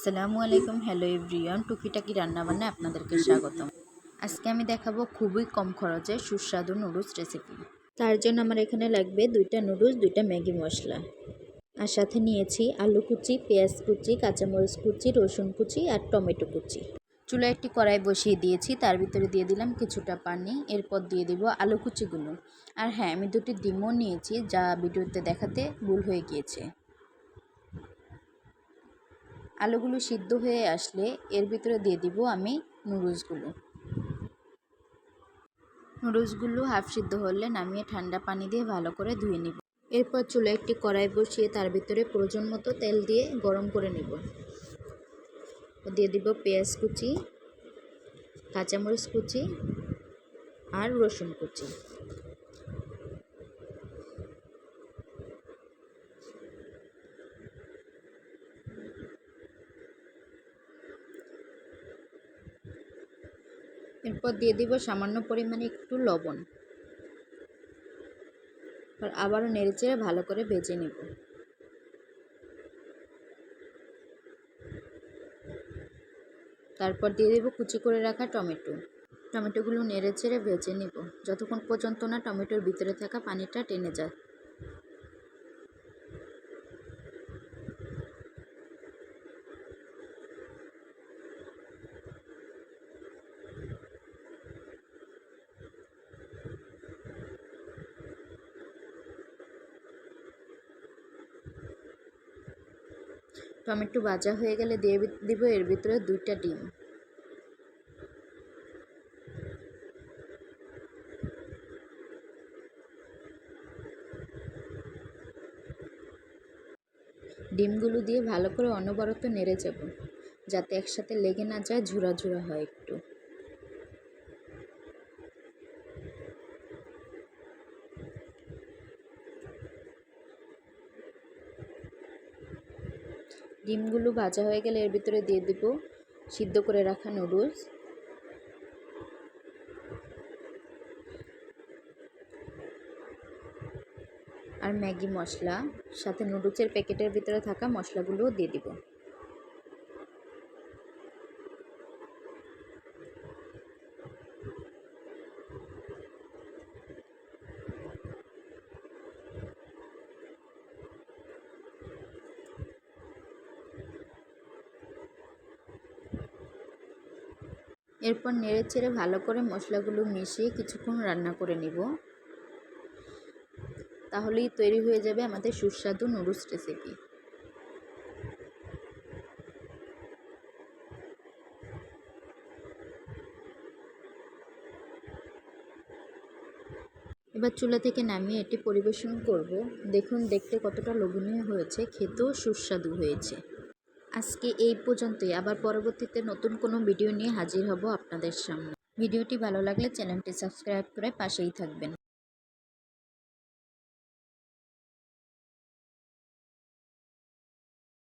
আসসালামু আলাইকুম। Hello everyone, টুকিটাকি রান্নাবান্না আপনাদেরকে স্বাগতম। আজকে আমি দেখাবো খুবই কম খরচে সুস্বাদু নুডলস রেসিপি। তার জন্য আমার এখানে লাগবে 2টা নুডলস, 2টা ম্যাগি মশলা, আর সাথে নিয়েছি আলু কুচি, পেঁয়াজ কুচি, কাঁচামরিচ কুচি, রসুন কুচি আর টমেটো কুচি। চুলায় একটি কড়াই বসিয়ে দিয়েছি, তার ভিতরে দিয়ে দিলাম কিছুটা পানি। এরপর দিয়ে দিব আলু কুচিগুলো। আর হ্যাঁ, আমি 2টি ডিমও নিয়েছি, যা ভিডিওতে দেখাতে ভুল হয়ে গিয়েছে। আলুগুলো সিদ্ধ হয়ে আসলে এর ভিতরে দিয়ে দিব আমি নুডলসগুলো হাফ সিদ্ধ হলে নামিয়ে ঠান্ডা পানি দিয়ে ভালো করে ধুয়ে নিব। এরপর চুলায় একটি কড়াই বসিয়ে তার ভিতরে প্রয়োজন মতো তেল দিয়ে গরম করে নিব। দিয়ে দিব পেঁয়াজ কুচি, কাঁচামরিচ কুচি আর রসুন কুচি। এরপর দিয়ে দিব সামান্য পরিমাণে একটু লবণ। আর আবারও নেড়েচেড়ে ভালো করে ভেজে নেব। তারপর দিয়ে দেব কুচি করে রাখা টমেটোগুলো নেড়েচেড়ে ভেজে নেব যতক্ষণ পর্যন্ত না টমেটোর ভিতরে থাকা পানিটা টেনে যায়। টমেটো ভাজা হয়ে গেলে দিয়ে দিব এর ভিতরে 2টা ডিম। ডিমগুলো দিয়ে ভালো করে অনবরত নেড়ে যাব, যাতে একসাথে লেগে না যায়, ঝুরা ঝুরা হয় একটু। ডিমগুলো ভাজা হয়ে গেলে এর ভিতরে দিয়ে দিব সিদ্ধ করে রাখা নুডলস আর ম্যাগি মশলা, সাথে নুডলসের প্যাকেটের ভিতরে থাকা মশলাগুলোও দিয়ে দিব। এরপর নেড়েচেড়ে ভালো করে মশলাগুলো মিশিয়ে কিছুক্ষণ রান্না করে নিব। তাহলেই তৈরি হয়ে যাবে আমাদের সুস্বাদু নুডলস রেসিপি। এবার চুলা থেকে নামিয়ে এটি পরিবেশন করব। দেখুন দেখতে কতটা লোভনীয় হয়েছে, খেতেও সুস্বাদু হয়েছে। আজকে এই পর্যন্তই। আবার পরবর্তীতে নতুন কোনো ভিডিও নিয়ে হাজির হব আপনাদের সামনে। ভিডিওটি ভালো লাগলে চ্যানেলটি সাবস্ক্রাইব করে পাশেই থাকবেন।